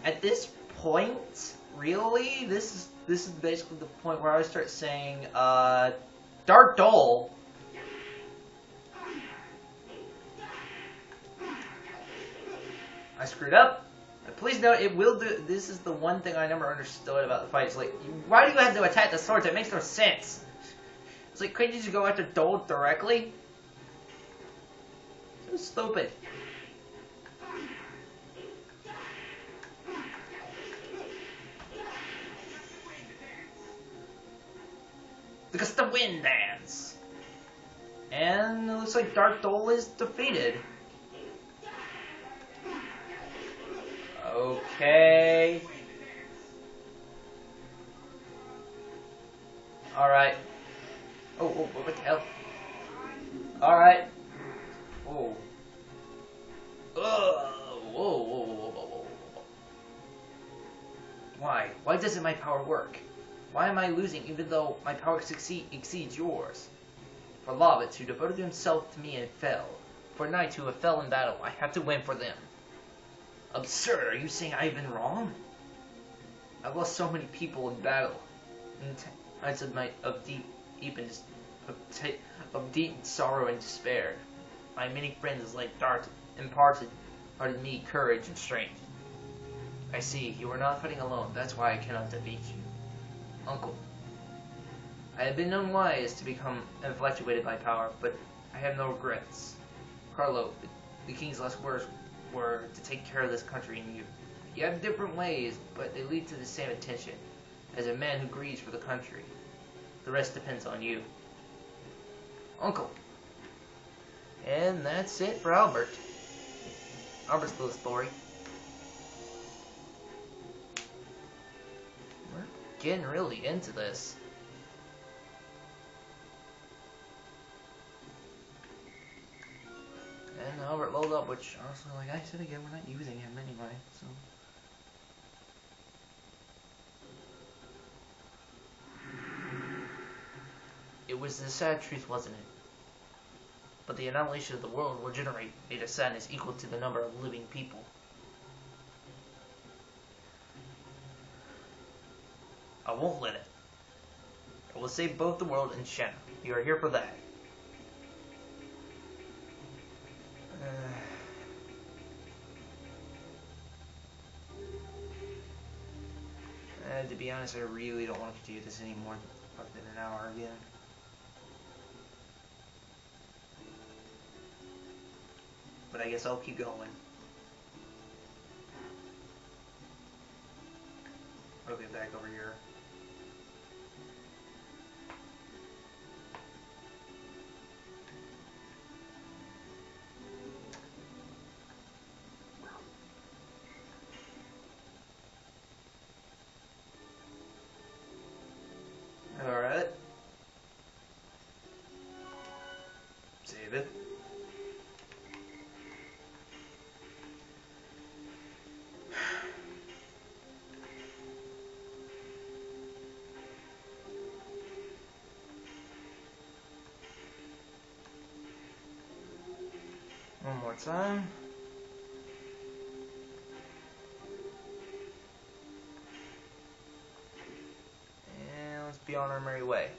at this point, really, this is basically the point where I start saying, Dark Dole. I screwed up. But please note, it will do. This is the one thing I never understood about the fight. It's like, why do you have to attack the swords? It makes no sense. It's like, couldn't you just go after Dole directly? So stupid. Because the wind dance. And it looks like Dark Dole is defeated. Okay. Alright. Oh, what the hell? Alright. Whoa. Whoa. Why? Why doesn't my power work? Why am I losing even though my power exceeds yours? For Lovitz, who devoted himself to me and fell. For knights who have fell in battle, I have to win for them. Absurd! Are you saying I've been wrong? I've lost so many people in battle. In times of deep sorrow and despair. My many friends like Dart imparted me courage and strength. I see, you are not fighting alone. That's why I cannot defeat you. Uncle, I have been unwise to become infatuated by power, but I have no regrets. Carlo, the king's last words were to take care of this country and you. You have different ways, but they lead to the same intention, as a man who grieves for the country. The rest depends on you. Uncle. And that's it for Albert. Albert's little story. We're getting really into this. And Albert leveled up, which honestly, like I said again, we're not using him anyway, so. It was the sad truth, wasn't it? But the annihilation of the world will generate a sadness equal to the number of living people. I won't let it. I will save both the world and Shanna. You are here for that. To be honest, I really don't want to do this anymore than an hour again. But I guess I'll keep going. I'll get back over here. Alright. Save it. One more time. And let's be on our merry way.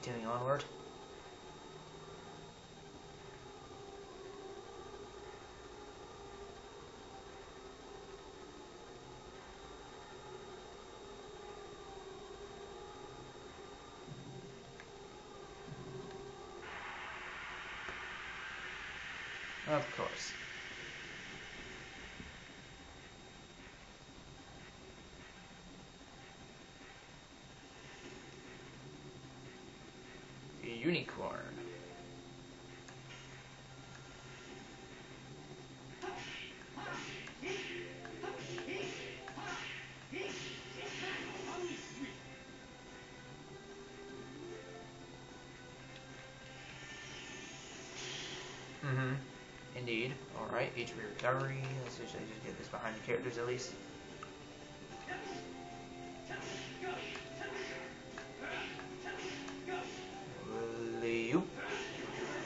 continuing onward. Of course. A unicorn. Mm-hmm. Indeed. Alright, HP recovery. Let's just get this behind the characters at least.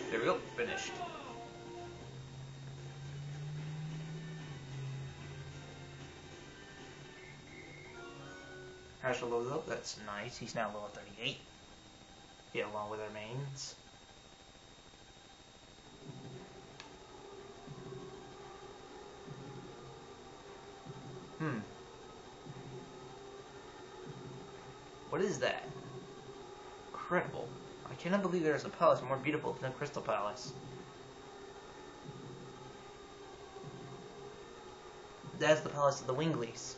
There we go. Finished. Hash loaded up. That's nice. He's now level 38. Yeah, along with our mains. What is that? Incredible. I cannot believe there is a palace more beautiful than the Crystal Palace. That's the palace of the Winglies.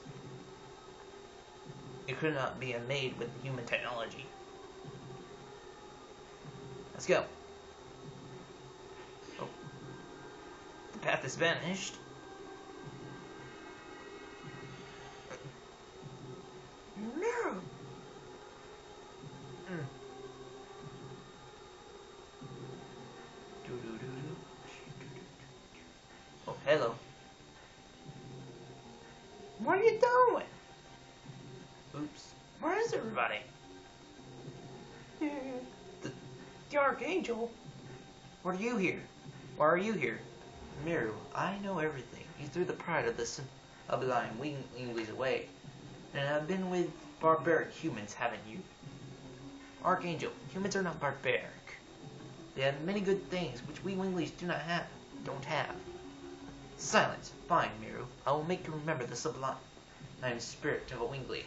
It could not be made with human technology. Let's go. Oh. The path is vanished. No. Oh, hello. What are you doing? Oops. Where is everybody? The Archangel? What are you here? Why are you here? Miru, I know everything. You threw the pride of the sublime Winglies away, and have been with barbaric humans, haven't you? Archangel, humans are not barbaric. They have many good things which we Winglies don't have. Silence. Fine, Miru. I will make you remember the sublime spirit of a Wingly.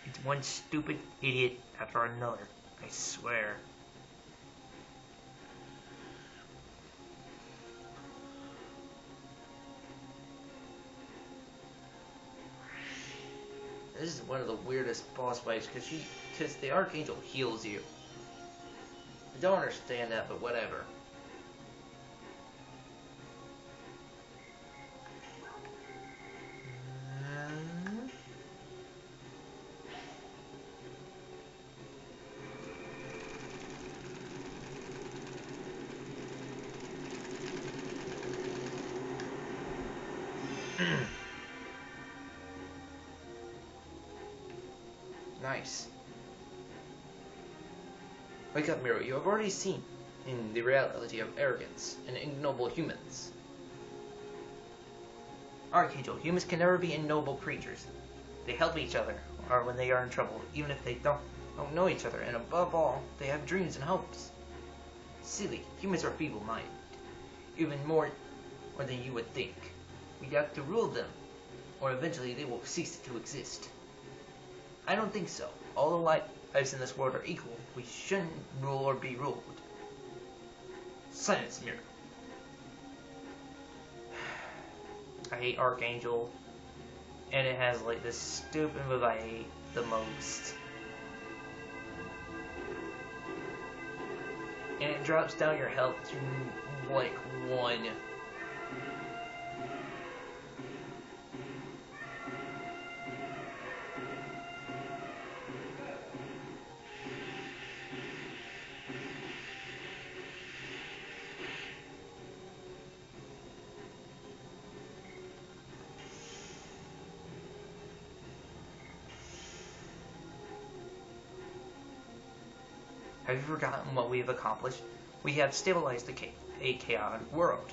It's one stupid idiot after another, I swear. This is one of the weirdest boss fights because the Archangel heals you. I don't understand that, but whatever. Nice. Wake up, Miru. You have already seen in the reality of arrogance and ignoble humans. Archangel, humans can never be ignoble creatures. They help each other, or when they are in trouble, even if they don't know each other, and above all, they have dreams and hopes. Silly, humans are feeble-minded, even more than you would think. We have to rule them, or eventually they will cease to exist. I don't think so. All the lives in this world are equal. We shouldn't rule or be ruled. Silence, Miru. I hate Archangel, and it has like this stupid move I hate the most. And it drops down your health to like 1. Have you forgotten what we have accomplished? We have stabilized a chaotic world,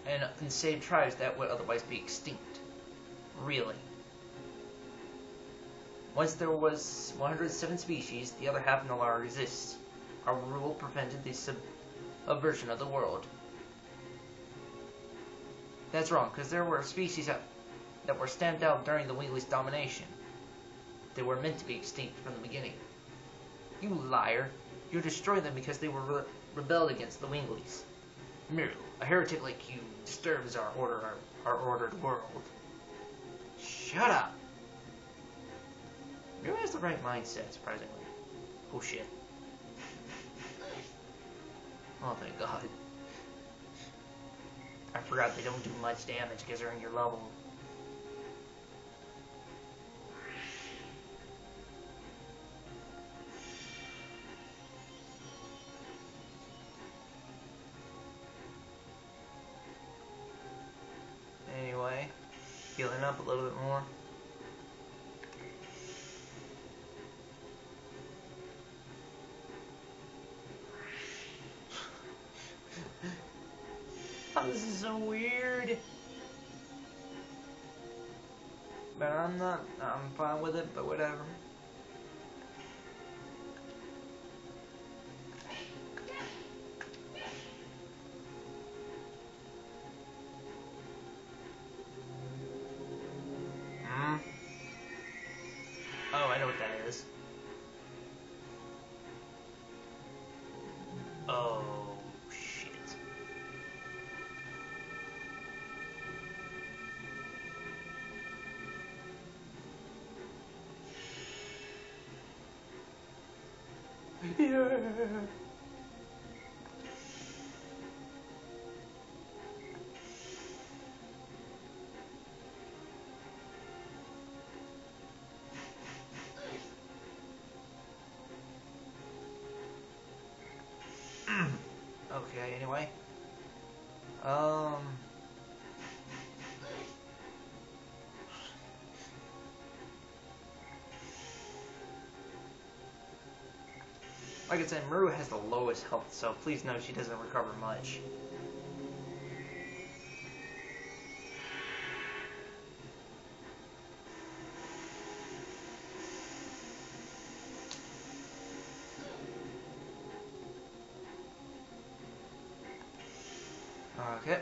and saved tribes that would otherwise be extinct. Really. Once there was 107 species, the other half no longer exists. Our rule prevented the subversion of the world. That's wrong, because there were species that were stamped out during the Winglies' domination. They were meant to be extinct from the beginning. You liar! You destroyed them because they were rebelled against the Winglies. Miru, a heretic like you disturbs our ordered world. Shut up! Miru has the right mindset, surprisingly. Oh shit. Oh thank God. I forgot they don't do much damage because they're in your level. Anyway, healing up a little bit more. Oh, this is so weird. But I'm fine with it, but whatever. Oh, I know what that is. Oh, shit. Yeah. Okay, anyway. Like I said, Miru has the lowest health, so please note she doesn't recover much. Okay.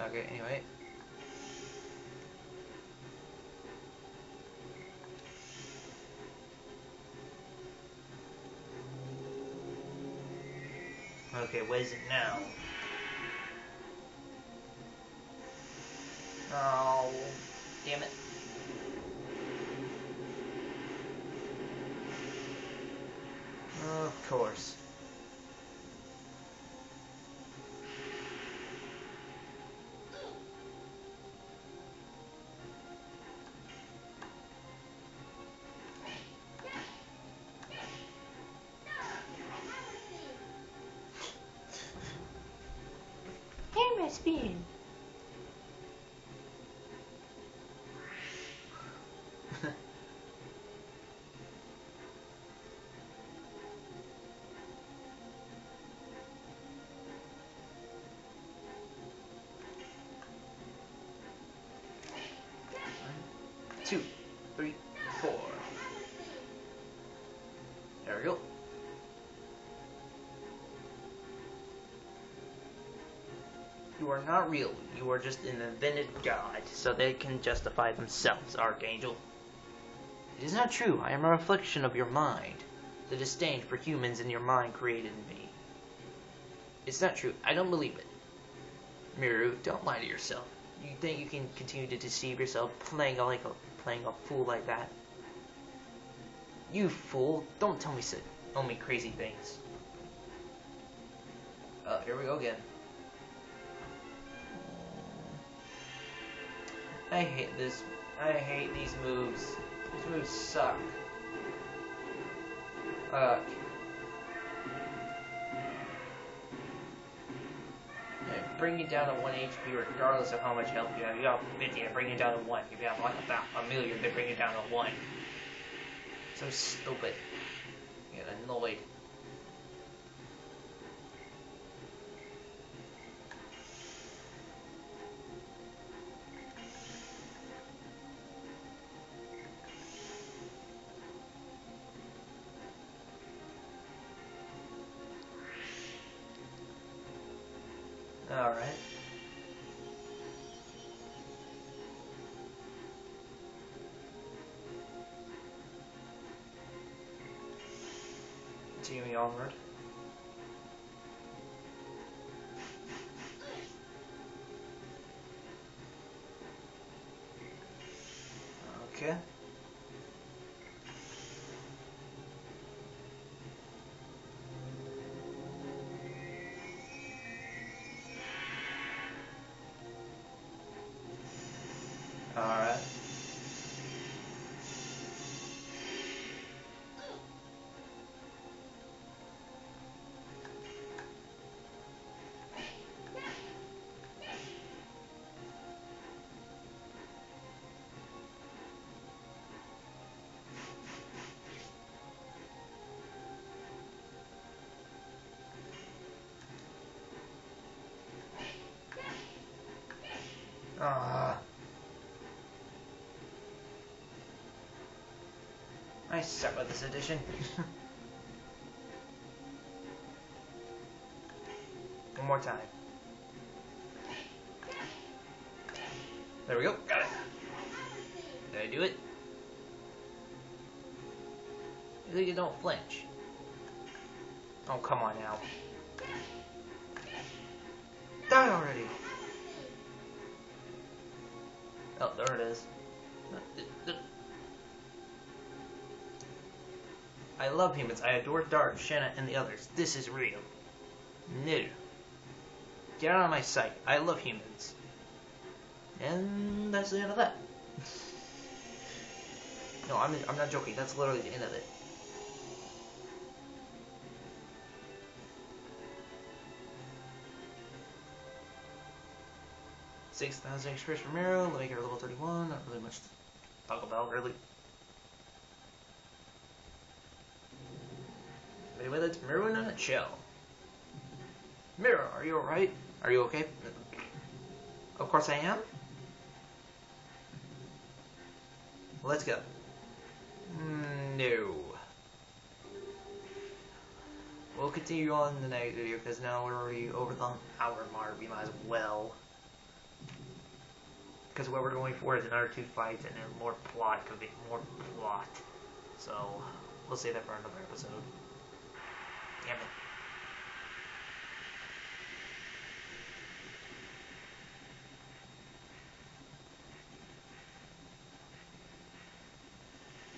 Okay, anyway. Okay, what is it now? Oh, damn it. Of course. Camera spin. Two, three, four. There we go. You are not real. You are just an invented god, so they can justify themselves, Archangel. It is not true. I am a reflection of your mind. The disdain for humans in your mind created me. It's not true. I don't believe it. Miru, don't lie to yourself. You think you can continue to deceive yourself playing a fool like that? You fool! Don't tell me crazy things. Here we go again. I hate this. I hate these moves. These moves suck. bring you down to 1 HP regardless of how much health you have. You got 50, they bring you down to 1. If you have like a million, they bring you down to 1. So stupid. Get annoyed. Alright. Continuing onward. Okay. Alright. I suck with this edition. One more time. There we go. Got it. Did I do it? You think you don't flinch? Oh, come on now. Die already! Oh, there it is. I love humans. I adore Dart, Shanna, and the others. This is real. No. Get out of my sight. I love humans. And that's the end of that. No, I'm not joking. That's literally the end of it. $6,000 experience for Miro. Let me get her level 31. Not really much to talk about, really. Anyway, that's Miro in a nutshell. Miro, are you alright? Are you okay? Of course I am. Let's go. No. We'll continue on in the next video because now we're already over the hour mark. We might as well. Because what we're going for is another 2 fights and then more plot. Could be more plot. So we'll save that for another episode. Damn it.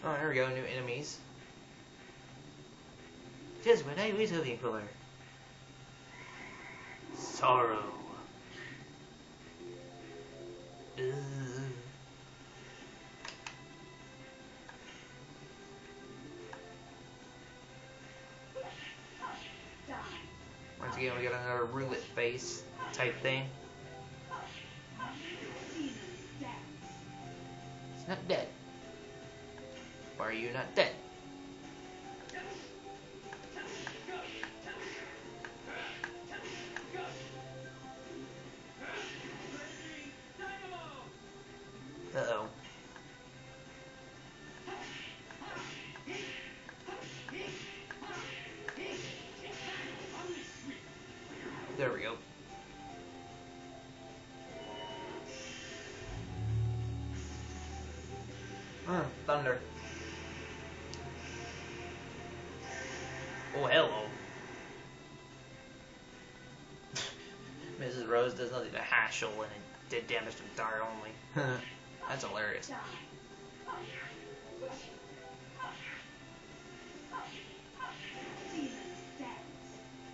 Oh, here we go, new enemies. Just what I was hoping for. Sorrow. Ugh. Once again, we got another roulette face type thing. It's not dead. Why are you not dead? Uh-oh. There we go. Thunder. Oh, hello. Mrs. Rose does nothing to Hashel and it did damage to Dart only. That's hilarious.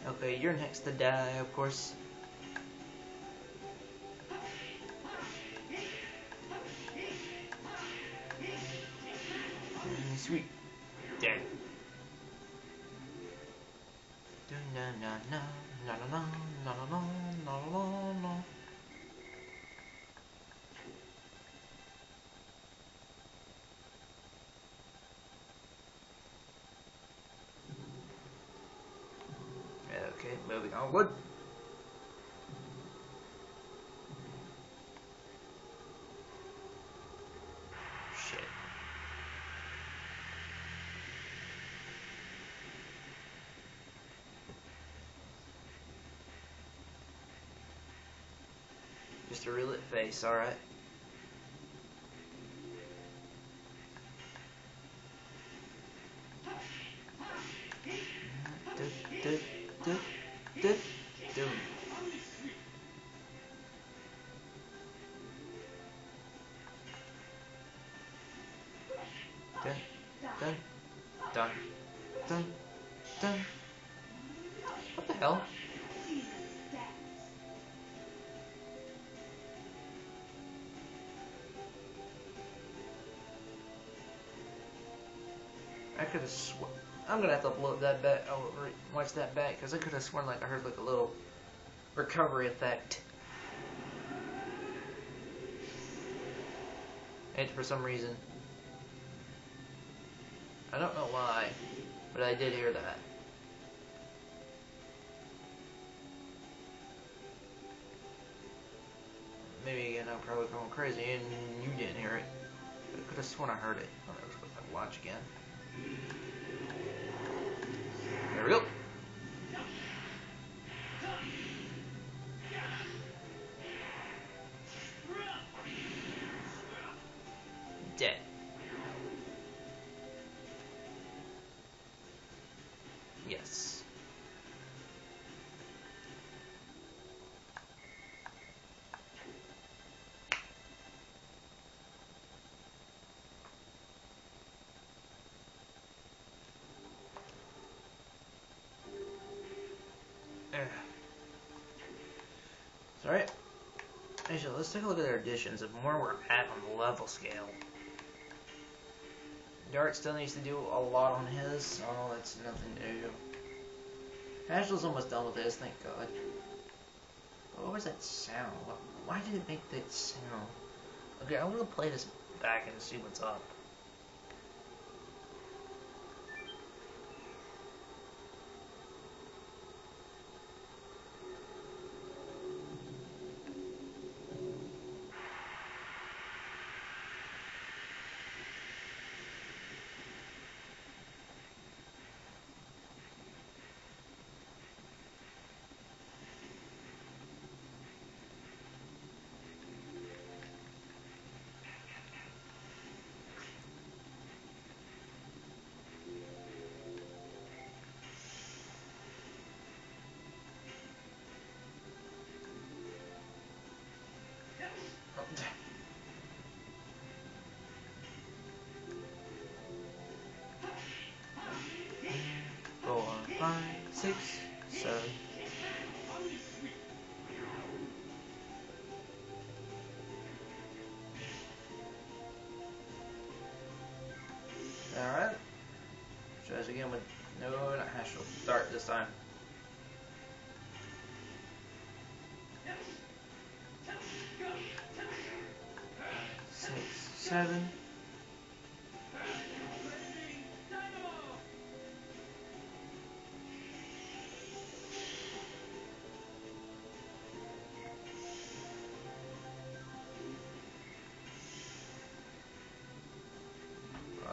Okay, you're next to die, of course. Sweet. Dead. Na na na na na na na na na na na. Okay, moving onward. Shit. Just a relit face, alright. Dude. Dun, dun, dun, dun. What the hell? I could have sworn. I'm gonna have to upload that back. I'll watch that back because I could have sworn like I heard like a little recovery effect. And for some reason, I don't know why, but I did hear that. Maybe again, I'm probably going crazy and you didn't hear it. But I could have sworn I heard it. Alright, let's go back and watch again. There we go. Dead. Yes. Alright. Actually, let's take a look at their additions and where we're at on the level scale. Dart still needs to do a lot on his. Oh, that's nothing new. Ashley's almost done with this, thank God. But what was that sound? Why did it make that sound? Okay, I'm gonna play this back and see what's up. Go on, 5, 6, 7. Alright. Try this again with no, not Hash. Start this time. 6, 7.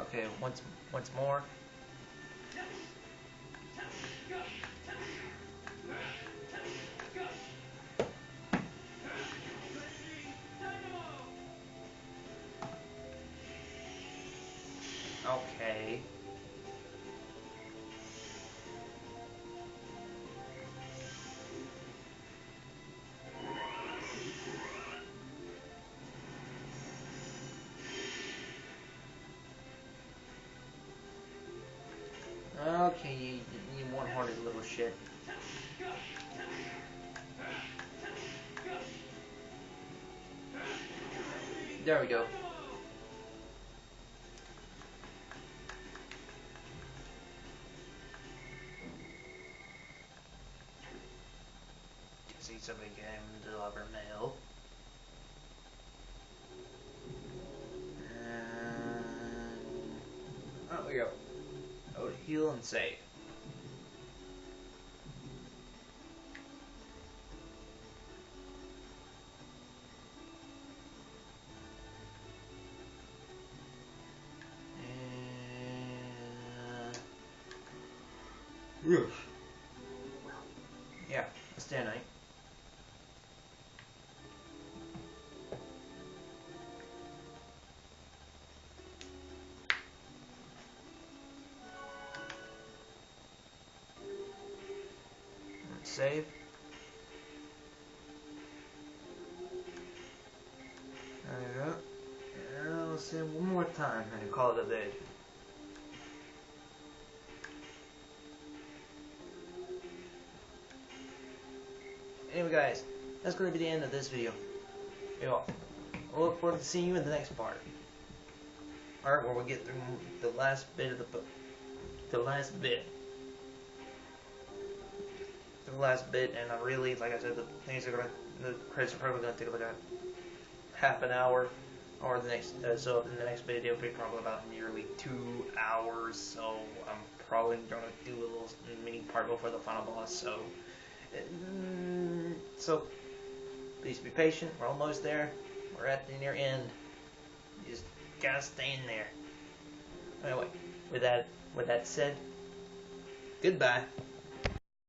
Okay, once more. Okay. Okay, you one-hearted little shit. There we go. somebody came to deliver mail. And oh, we go. Oh, heal and save. Yes. Yeah, it's day night. Save. There you go. And let's save one more time and call it a day. Anyway guys, that's going to be the end of this video. I look forward to seeing you in the next part. Alright, where we'll get through the last bit of the book. The last bit, and I really, like I said, the credits are probably going to take like a half an hour, or the next, so in the next video, it'll be probably about nearly 2 hours, so I'm probably going to do a little mini part before the final boss, so please be patient, we're almost there, we're at the near end, you just gotta stay in there. Anyway, with that said, goodbye.